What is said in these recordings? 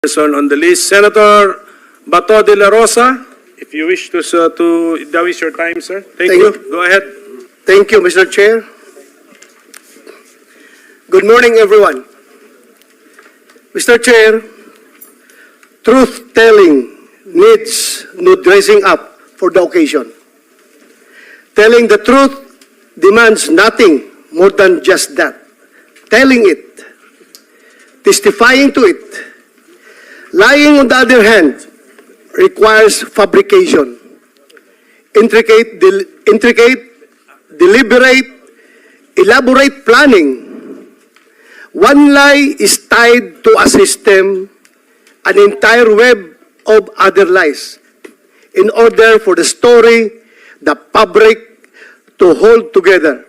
Person on the list, Senator Bato de la Rosa, if you wish to that is your time, sir. Thank you. Go ahead. Thank you, Mr. Chair. Good morning, everyone. Mr. Chair, truth-telling needs no dressing up for the occasion. Telling the truth demands nothing more than just that. Telling it, testifying to it. Lying, on the other hand, requires fabrication, intricate, deliberate, elaborate planning. One lie is tied to a system, an entire web of other lies, in order for the story, the fabric, to hold together.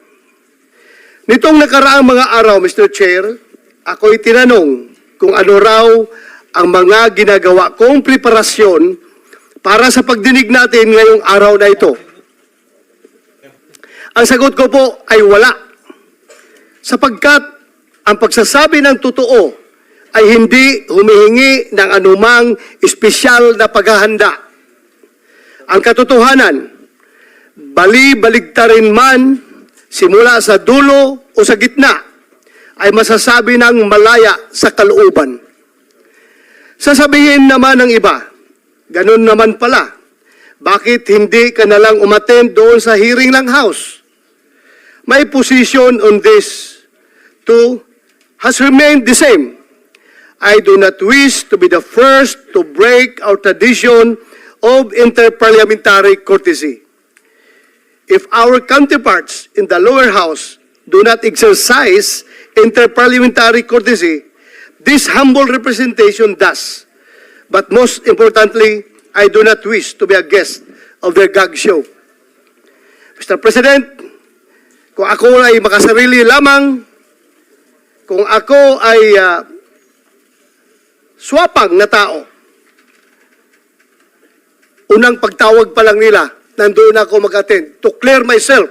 Nitong nakaraang mga araw, Mr. Chair, ako'y tinanong kung ano raw ang mga ginagawa kong preparasyon para sa pagdinig natin ngayong araw na ito. Ang sagot ko po ay wala. Sapagkat ang pagsasabi ng totoo ay hindi humihingi ng anumang espesyal na paghahanda. Ang katotohanan, bali-baligtarin man, simula sa dulo o sa gitna, ay masasabi ng malaya sa kalooban. Sasabihin naman ng iba, ganun naman pala, bakit hindi ka nalang umattend doon sa hearing ng House? My position on this too has remained the same. I do not wish to be the first to break our tradition of interparliamentary courtesy. If our counterparts in the lower house do not exercise interparliamentary courtesy, this humble representation does. But most importantly, I do not wish to be a guest of their gag show. Mr. President, kung ako ay makasarili lamang, kung ako ay swapang na tao, unang pagtawag pa lang nila, nandoon ako mag-attend to clear myself.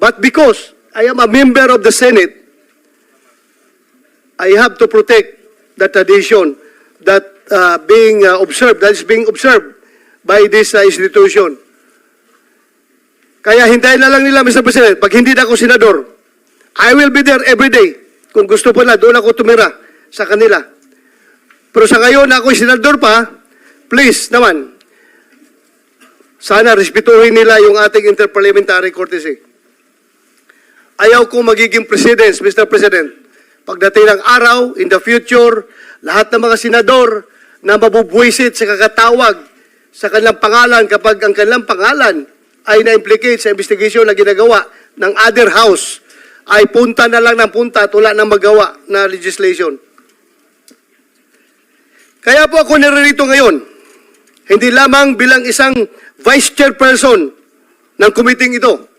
But because I am a member of the Senate, I have to protect the tradition that is being observed by this institution. Kaya hintayin na lang nila, Mr. President, pag hindi na ako senador, I will be there every day. Kung gusto po na, doon ako tumira sa kanila. Pero sa ngayon na ako'y senador pa, please naman, sana respetuhin nila yung ating interparliamentary courtesy. Ayaw kong magiging president, Mr. President. Pagdating ng araw, in the future, lahat ng mga senador na mabubwisit sa kakatawag sa kanilang pangalan kapag ang kanilang pangalan ay na-implicate sa investigation na ginagawa ng other house, ay punta na lang ng punta at wala nang magawa na legislation. Kaya po ako naririto ngayon, hindi lamang bilang isang vice chairperson ng committee ito,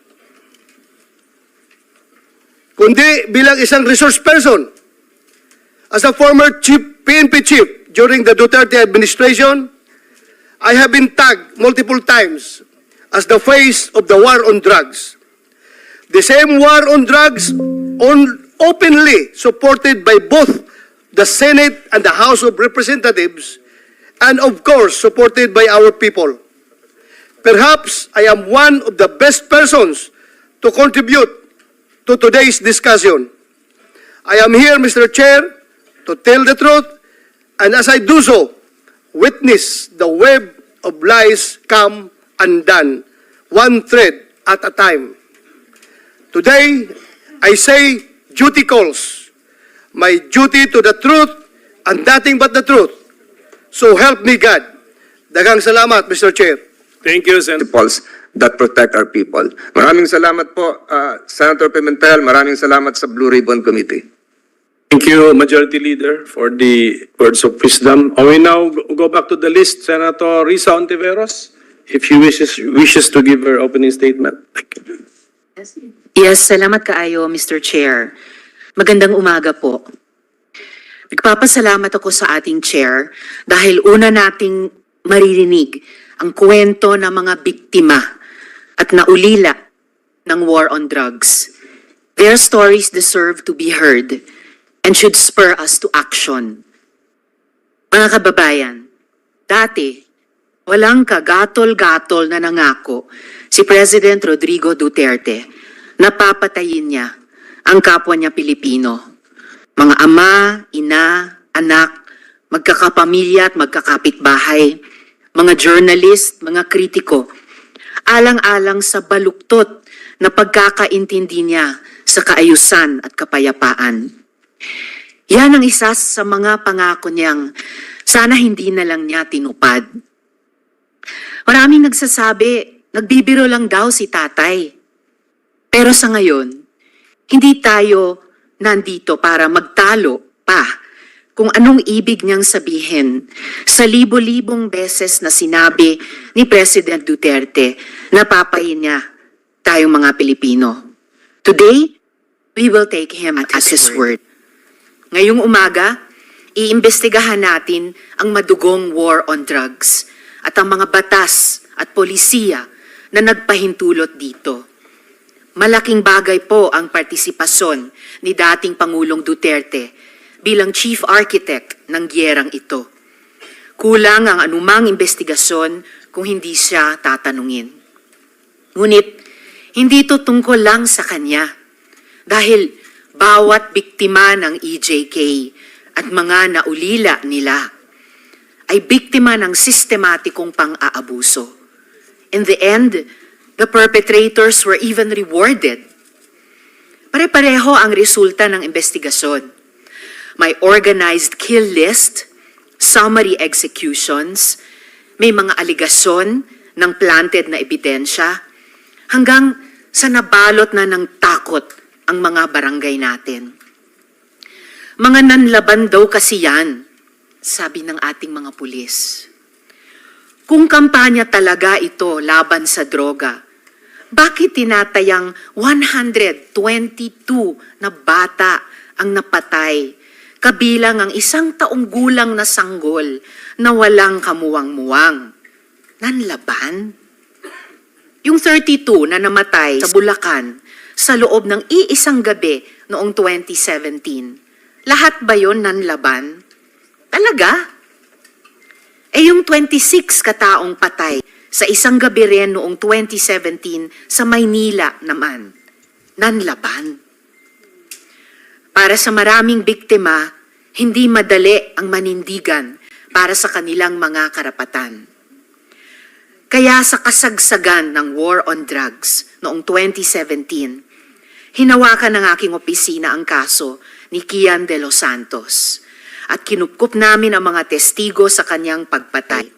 kundi bilang isang resource person. As a former PNP chief during the Duterte administration, I have been tagged multiple times as the face of the war on drugs. The same war on drugs openly supported by both the Senate and the House of Representatives, and of course supported by our people. Perhaps I am one of the best persons to contribute to today's discussion. I am here, Mr. Chair, to tell the truth, and as I do so, witness the web of lies come undone, one thread at a time. Today, I say duty calls. My duty to the truth and nothing but the truth. So help me God. Daghang salamat, Mr. Chair. Thank you, Senator. Principles that protect our people. Maraming salamat po, Senator Pimentel. Maraming salamat sa Blue Ribbon Committee. Thank you, Majority Leader, for the words of wisdom. We now go back to the list. Senator Risa Ontiveros, if she wishes to give her opening statement. Thank you. Yes, salamat kaayo, Mr. Chair. Magandang umaga po. Nagpapasalamat ako sa ating chair dahil una nating maririnig ang kwento ng mga biktima at naulila ng war on drugs. Their stories deserve to be heard and should spur us to action. Mga kababayan, dati, walang kagatol-gatol na nangako si President Rodrigo Duterte na papatayin niya ang kapwa niya Pilipino. Mga ama, ina, anak, magkakapamilya at magkakapitbahay, mga journalist, mga kritiko, alang-alang sa baluktot na pagkakaintindi niya sa kaayusan at kapayapaan. Yan ang isa sa mga pangako niyang sana hindi na lang niya tinupad. Maraming nagsasabi, nagbibiro lang daw si tatay. Pero sa ngayon, hindi tayo nandito para magtalo pa kung anong ibig niyang sabihin sa libo-libong beses na sinabi ni President Duterte na papayin niya tayong mga Pilipino. Today, we will take him at his word. Ngayong umaga, iimbestigahan natin ang madugong war on drugs at ang mga batas at polisiya na nagpahintulot dito. Malaking bagay po ang partisipasyon ni dating Pangulong Duterte bilang chief architect ng giyerang ito. Kulang ang anumang investigasyon kung hindi siya tatanungin. Ngunit, hindi ito tungkol lang sa kanya dahil bawat biktima ng EJK at mga naulila nila ay biktima ng sistematikong pang-aabuso. In the end, the perpetrators were even rewarded. Pare-pareho ang resulta ng investigasyon. May organized kill list, summary executions, may mga aligasyon ng planted na ebidensya, hanggang sa nabalot na ng takot ang mga barangay natin. Mga nanlaban daw kasi yan, sabi ng ating mga pulis. Kung kampanya talaga ito laban sa droga, bakit tinatayang 122 na bata ang napatay, kabilang ang 1 taong gulang na sanggol na walang kamuwang-muwang? Nanlaban? Yung 32 na namatay sa Bulacan sa loob ng iisang gabi noong 2017, lahat ba yon nanlaban? Talaga? Eh yung 26 kataong patay sa isang gabi rin noong 2017 sa Maynila naman, nanlaban. Para sa maraming biktima, hindi madali ang manindigan para sa kanilang mga karapatan. Kaya sa kasagsagan ng war on drugs noong 2017, hinawakan ng aking opisina ang kaso ni Kian de los Santos at kinupkup namin ang mga testigo sa kanyang pagpatay,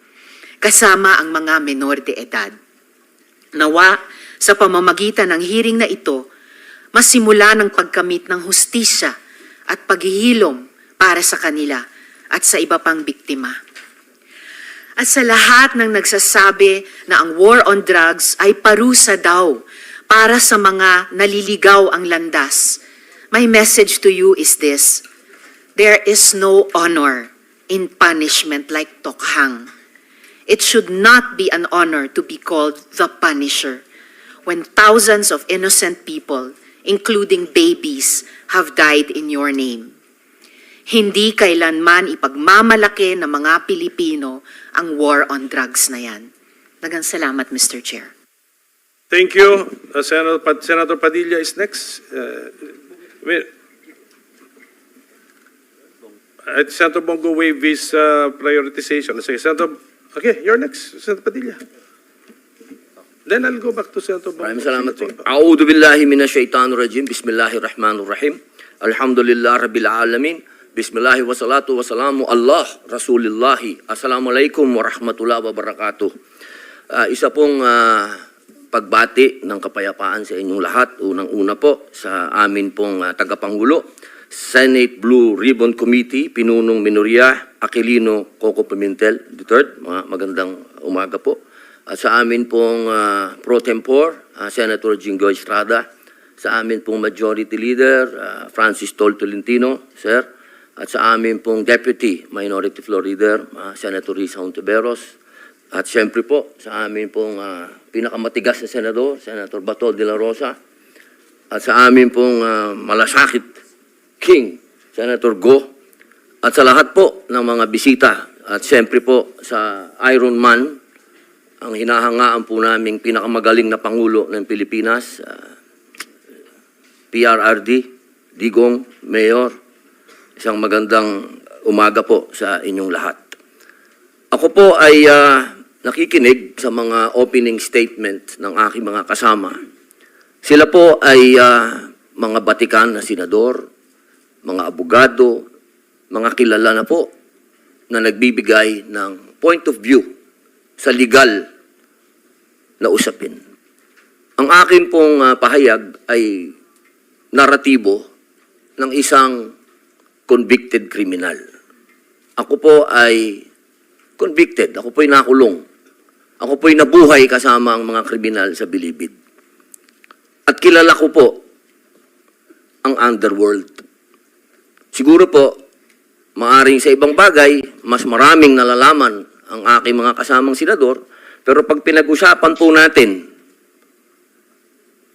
kasama ang mga menor de edad. Nawa, sa pamamagitan ng hearing na ito, masimula ng pagkamit ng hustisya at paghihilom para sa kanila at sa iba pang biktima. At sa lahat ng nagsasabi na ang war on drugs ay parusa daw para sa mga naliligaw ang landas, my message to you is this: there is no honor in punishment like tokhang. It should not be an honor to be called the Punisher when thousands of innocent people, including babies, have died in your name. Hindi kailanman ipagmamalaki ng mga Pilipino ang war on drugs na yan. Daghang salamat, Mr. Chair. Thank you. Senator Padilla is next. Senator Bongo waive his prioritization. Sige, okay, you're next, Senator Padilla. Then I'll go back to Senator Bongo. Maraming salamat po. A'udhu billahi minasyaitanir rajim. Bismillahirrahmanirrahim. Alhamdulillah rabbil alamin. Bismillahi wassalatu wassalamu Allah Rasulillahi. Assalamualaikum warahmatullahi wabarakatuh. Isa pong pagbati ng kapayapaan sa inyong lahat. Unang-una po sa amin pong tagapangulo, Senate Blue Ribbon Committee, Pinunong Minoria, Aquilino Coco Pimentel III. Magandang umaga po. At sa amin pong pro tempore, Senator Jinggoy Estrada. Sa amin pong Majority Leader, Francis Tol Tolentino, Sir. At sa amin pong Deputy Minority Floor Leader, Senator Risa Hontiveros. At siyempre po, sa amin pong pinakamatigas na senador, Senator Bato de la Rosa. At sa amin pong malasakit King, Senator Go. at sa lahat po ng mga bisita at siyempre po sa Iron Man, ang hinahangaan po naming pinakamagaling na Pangulo ng Pilipinas, PRRD, Digong, Mayor, isang magandang umaga po sa inyong lahat. Ako po ay nakikinig sa mga opening statement ng aking mga kasama. Sila po ay mga batikan na senador, mga abogado, mga kilala na po na nagbibigay ng point of view sa legal na usapin. Ang akin pong pahayag ay naratibo ng isang convicted criminal. Ako po ay convicted, ako po ay nakulong. Ako po ay nabuhay kasama ang mga kriminal sa Bilibid. At kilala ko po ang underworld. Siguro po, maaring sa ibang bagay, mas maraming nalalaman ang aking mga kasamang senador, pero pag pinag-usapan po natin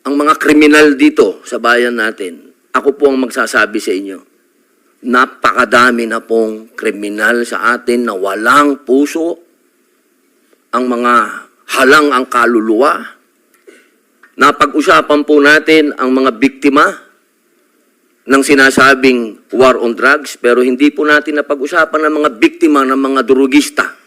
ang mga kriminal dito sa bayan natin, ako po ang magsasabi sa inyo, napakadami na pong kriminal sa atin na walang puso, ang mga halang ang kaluluwa. Napag-usapan po natin ang mga biktima ng sinasabing war on drugs, pero hindi po natin napag-usapan ang mga biktima ng mga drugista.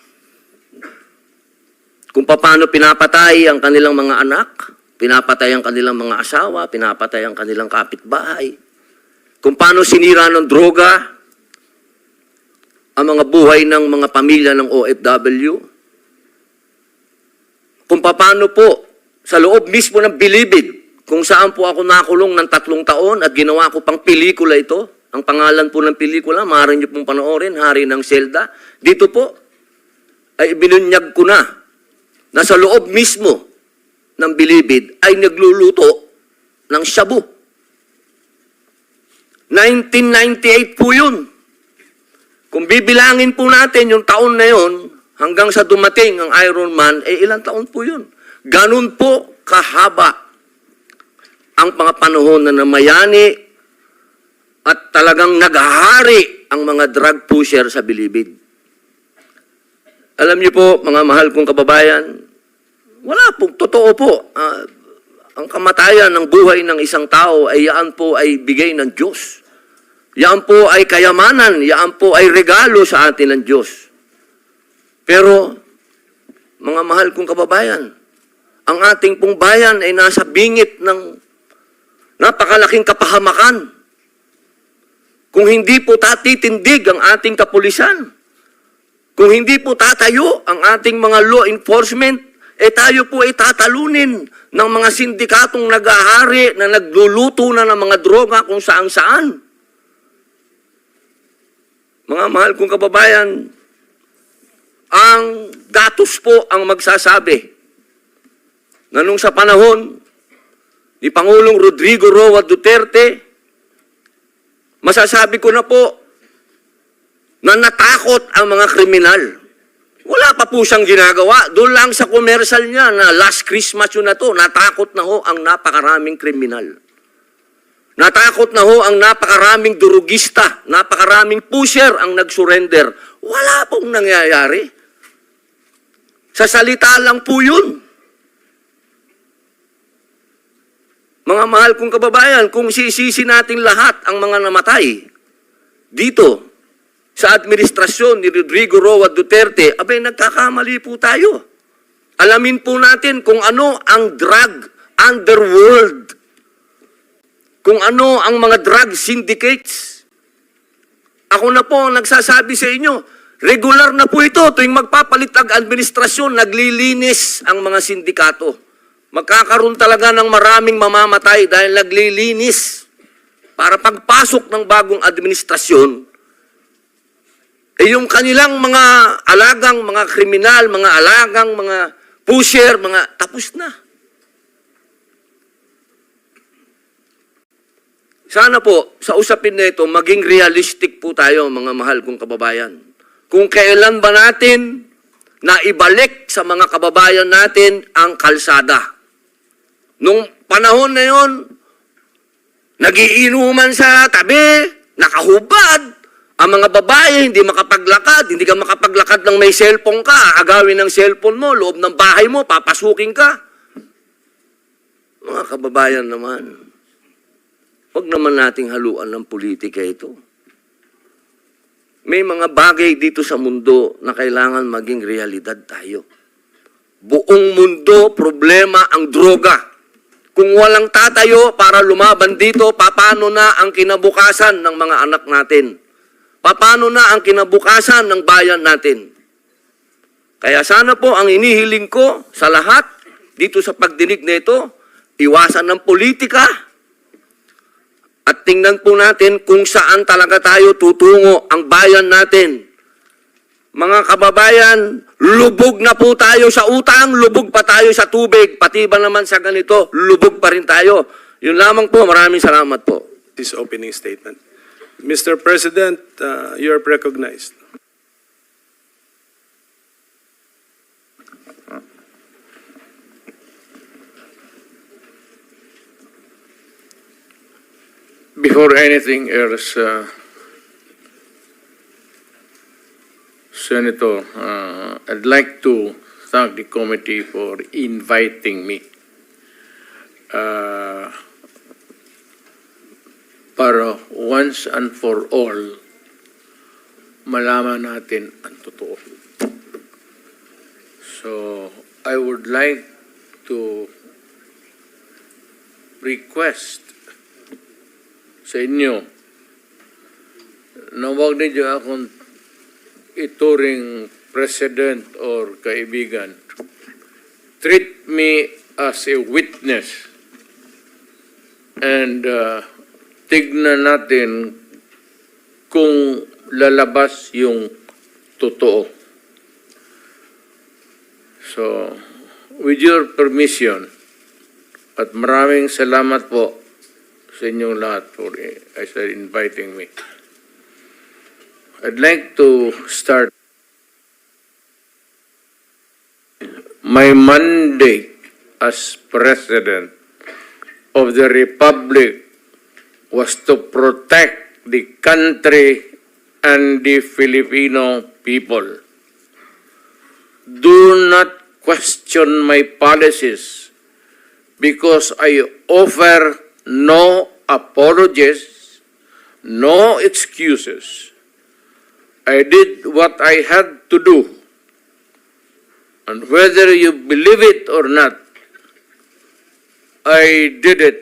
Kung paano pinapatay ang kanilang mga anak, pinapatay ang kanilang mga asawa, pinapatay ang kanilang kapitbahay. Kung paano sinira ng droga ang mga buhay ng mga pamilya ng OFW. Kung paano po sa loob mismo ng Bilibid, kung saan po ako nakulong ng 3 taon at ginawa ko pang pelikula ito. Ang pangalan po ng pelikula, maaari niyo pong panoorin, Hari ng Selda. Dito po, ay ibinunyag ko na sa loob mismo ng Bilibid ay nagluluto ng shabu. 1998 po yun. Kung bibilangin po natin yung taon na yun, hanggang sa dumating ang Iron Man, ilang taon po yun. Ganun po kahaba ang mga panahon na namayani at talagang naghahari ang mga drug pusher sa Bilibid. Alam niyo po, mga mahal kong kababayan, wala po, totoo po. Ang kamatayan ng buhay ng isang tao ay yaan po ay bigay ng Diyos. Yaan po ay kayamanan, yaan po ay regalo sa atin ng Diyos. Pero, mga mahal kong kababayan, ang ating pong bayan ay nasa bingit ng napakalaking kapahamakan. Kung hindi po tatitindig ang ating kapulisan, kung hindi po tatayo ang ating mga law enforcement, tayo po ay tatalunin ng mga sindikatong nag-ahari na nagluluto na ng mga droga kung saan-saan. Mga mahal kong kababayan, ang datos po ang magsasabi na nung sa panahon ni Pangulong Rodrigo Roa Duterte, masasabi ko na po na natakot ang mga kriminal. Wala pa po siyang ginagawa. Doon lang sa commercial niya na last Christmas yun na to, natakot na ho ang napakaraming kriminal. Natakot na ho ang napakaraming durugista, napakaraming pusher ang nag-surrender. Wala pong nangyayari. Sa salita lang po yun. Mga mahal kong kababayan, kung sisisi natin lahat ang mga namatay dito sa administrasyon ni Rodrigo Roa Duterte, abay nagkakamali po tayo. Alamin po natin kung ano ang drug underworld, kung ano ang mga drug syndicates. Ako na po ang nagsasabi sa inyo, regular na po ito tuwing magpapalit ang administrasyon, naglilinis ang mga sindikato. Magkakaroon talaga ng maraming mamamatay dahil naglilinis para pagpasok ng bagong administrasyon, yung kanilang mga alagang, mga kriminal, mga alagang, mga pusher, mga tapos na. Sana po, sa usapin na ito, maging realistic po tayo, mga mahal kong kababayan. Kung kailan ba natin na ibalik sa mga kababayan natin ang kalsada. Nung panahon na yon, nagiinuman sa tabi, nakahubad, Ang mga babae, hindi makapaglakad. Hindi ka makapaglakad ng may cellphone ka. Agawin ng cellphone mo, loob ng bahay mo, papasukin ka. Mga kababayan naman, huwag naman nating haluan ng politika ito. May mga bagay dito sa mundo na kailangan maging realidad tayo. Buong mundo, problema ang droga. Kung walang tatayo para lumaban dito, paano na ang kinabukasan ng mga anak natin? Paano na ang kinabukasan ng bayan natin? Kaya sana po ang inihiling ko sa lahat dito sa pagdinig nito, iwasan ng politika at tingnan po natin kung saan talaga tayo tutungo ang bayan natin. Mga kababayan, lubog na po tayo sa utang, lubog pa tayo sa tubig, pati ba naman sa ganito, lubog pa rin tayo. Yun lamang po, maraming salamat po. This opening statement. Mr. President, you are recognized. Before anything else, Senator, I'd like to thank the committee for inviting me. Para once and for all, malaman natin ang totoo. So, I would like to request sa inyo na huwag ninyo akong ituring president or kaibigan. Treat me as a witness and tignan natin kung lalabas yung totoo. So, with your permission, at maraming salamat po sa inyong lahat for inviting me. I'd like to start. My mandate as President of the Republic was to protect the country and the Filipino people. Do not question my policies because I offer no apologies, no excuses. I did what I had to do. And whether you believe it or not, I did it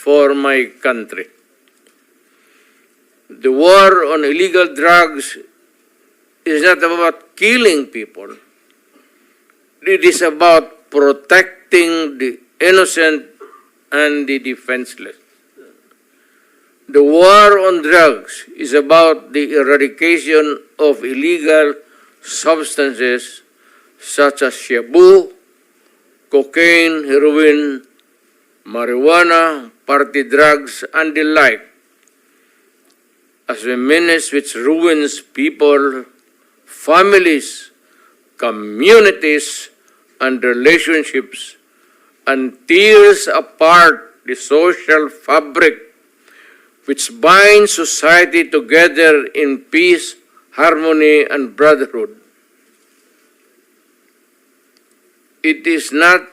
for my country. The war on illegal drugs is not about killing people. It is about protecting the innocent and the defenseless. The war on drugs is about the eradication of illegal substances such as shabu, cocaine, heroin, marijuana, party drugs, and the like, as a menace which ruins people, families, communities, and relationships, and tears apart the social fabric which binds society together in peace, harmony, and brotherhood. It is not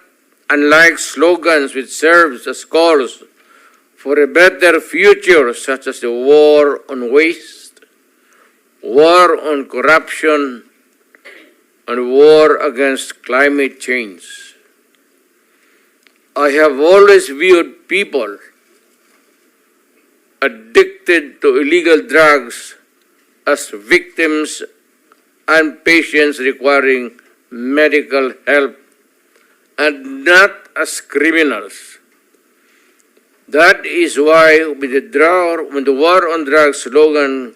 unlike slogans which serves as calls for a better future, such as the war on waste, war on corruption, and war against climate change. I have always viewed people addicted to illegal drugs as victims and patients requiring medical help and not as criminals. That is why when the war on drugs slogan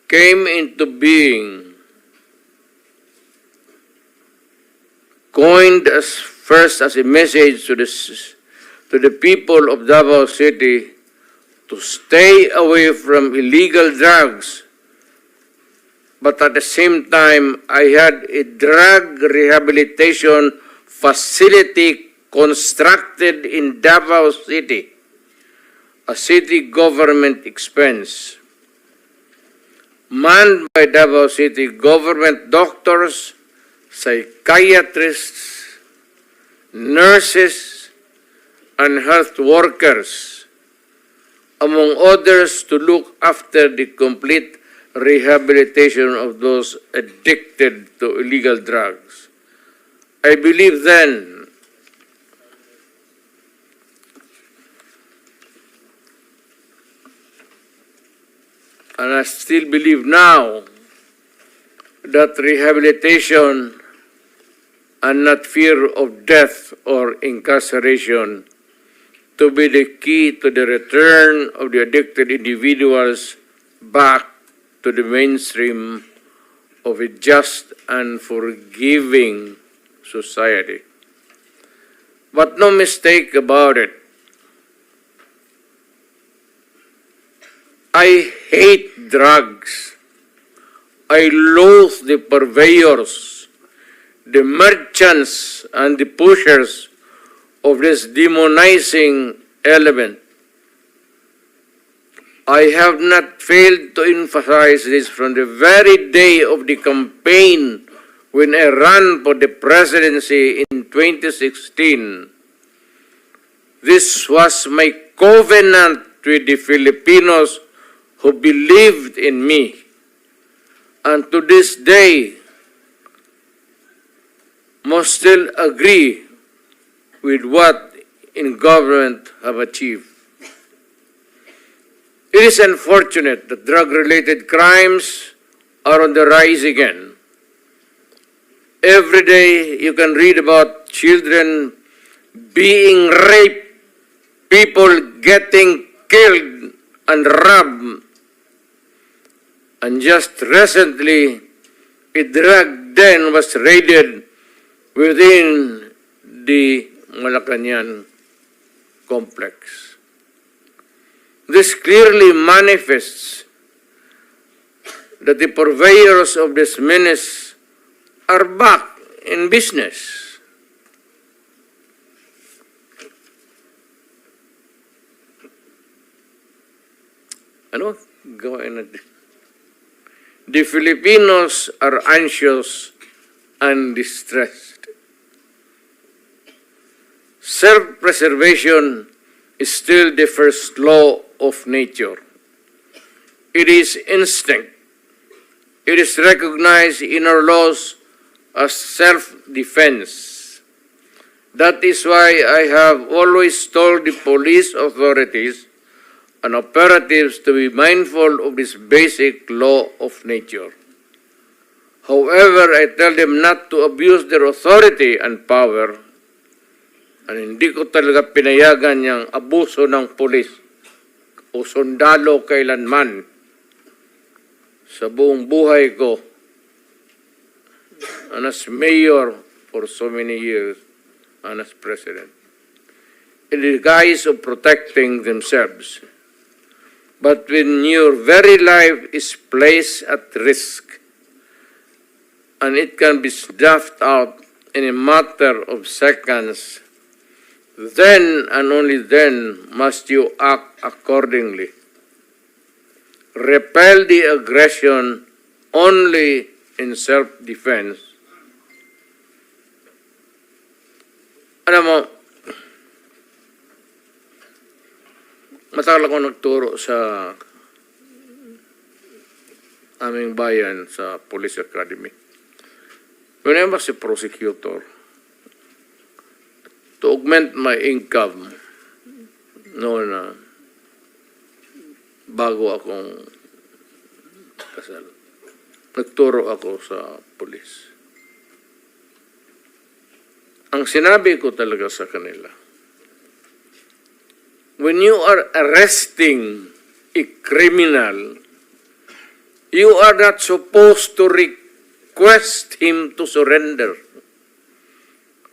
came into being, coined as first as a message to the people of Davao City to stay away from illegal drugs. But at the same time, I had a drug rehabilitation facility constructed in Davao City, a city government expense. manned by Davao City government doctors, psychiatrists, nurses, and health workers, among others, to look after the complete rehabilitation of those addicted to illegal drugs. I believe then and I still believe now that rehabilitation and not fear of death or incarceration to be the key to the return of the addicted individuals back to the mainstream of a just and forgiving society. But no mistake about it, I hate drugs. I loathe the purveyors, the merchants, and the pushers of this demonizing element. I have not failed to emphasize this from the very day of the campaign when I ran for the presidency in 2016. This was my covenant with the Filipinos who believed in me. And to this day, must still agree with what in government have achieved. It is unfortunate that drug-related crimes are on the rise again. Every day you can read about children being raped, people getting killed and robbed. And just recently, a drug den was raided within the Malacañang complex. This clearly manifests that the purveyors of this menace are back in business. Ano? Gawain natin. The Filipinos are anxious and distressed. Self-preservation is still the first law of nature. It is instinct. It is recognized in our laws as self-defense. That is why I have always told the police authorities and operatives to be mindful of this basic law of nature. However, I tell them not to abuse their authority and power, and hindi ko talaga pinayagan yung abuso ng pulis o sundalo kailanman sa buong buhay ko and as mayor for so many years and as president. In the guise of protecting themselves. But when your very life is placed at risk, and it can be snuffed out in a matter of seconds, then and only then must you act accordingly. Repel the aggression only in self-defense. Alam mo, matagal ako nagturo sa aming bayan sa Police Academy. When I was a prosecutor, to augment my income, noon bago akong kasal, nagturo ako sa police. Ang sinabi ko talaga sa kanila, when you are arresting a criminal, you are not supposed to request him to surrender.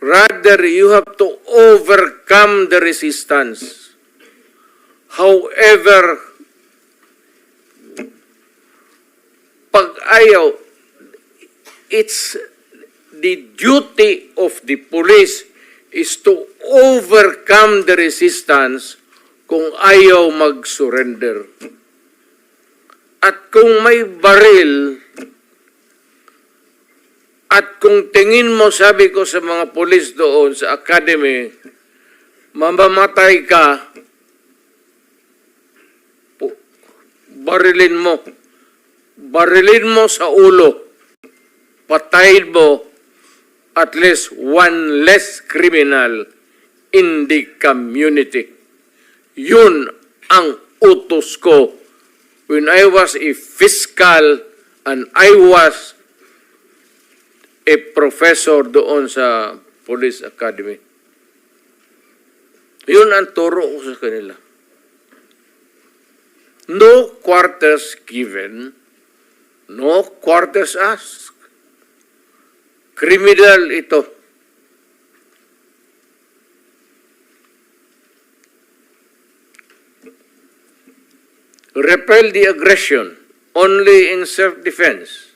Rather, you have to overcome the resistance. However, pag ayaw, it's the duty of the police is to overcome the resistance kung ayaw mag-surrender. At kung may baril, at kung tingin mo, sabi ko sa mga polis doon sa academy, mamamatay ka, barilin mo. Barilin mo sa ulo. Patayin mo at least one less criminal in the community. Yun ang utos ko when I was a fiscal and I was a professor doon sa Police Academy. Yun ang turo ko sa kanila. No quarters given, no quarters asked. Criminal ito. Repel the aggression only in self-defense.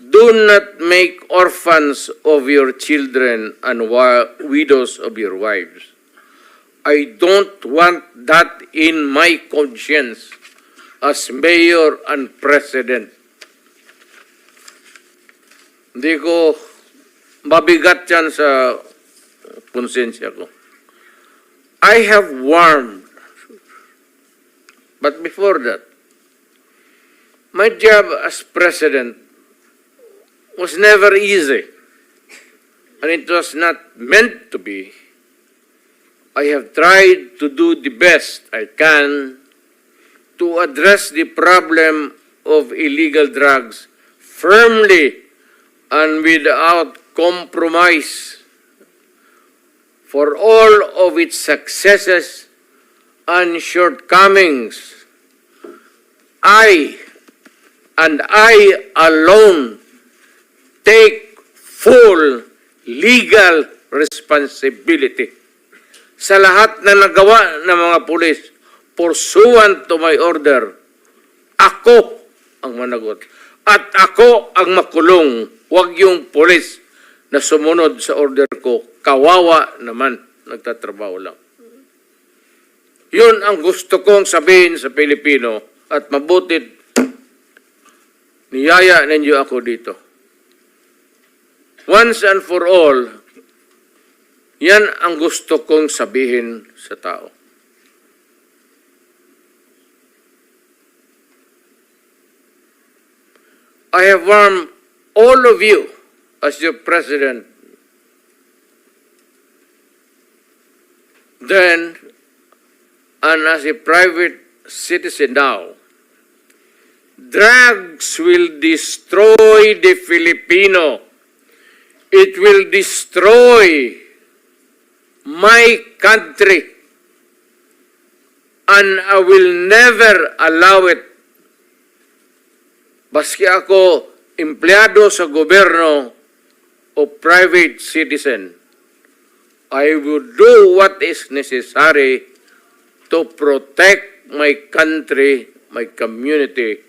Do not make orphans of your children and widows of your wives. I don't want that in my conscience as mayor and president. Hindi ko mabigat yan sa konsensya ko. I have warned, but before that, my job as president was never easy, and it was not meant to be. I have tried to do the best I can to address the problem of illegal drugs firmly and without compromise. For all of its successes and shortcomings, I alone take full legal responsibility sa lahat na nagawa ng mga pulis pursuant to my order. Ako ang managot. At ako ang makulong. Huwag yung pulis na sumunod sa order ko. Kawawa naman, nagtatrabaho lang. Yun ang gusto kong sabihin sa Pilipino at mabutit niyaya ninyo ako dito. Once and for all, yan ang gusto kong sabihin sa tao. I have warned all of you as your president then and as a private citizen now. Drugs will destroy the Filipino. It will destroy my country. And I will never allow it. Baski ako empleyado sa gobyerno o private citizen, I will do what is necessary to protect my country, my community,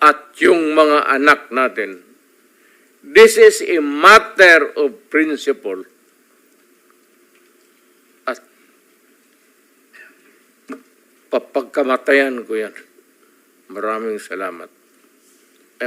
at yung mga anak natin. This is a matter of principle. At papagkamatayan ko yan. Maraming salamat.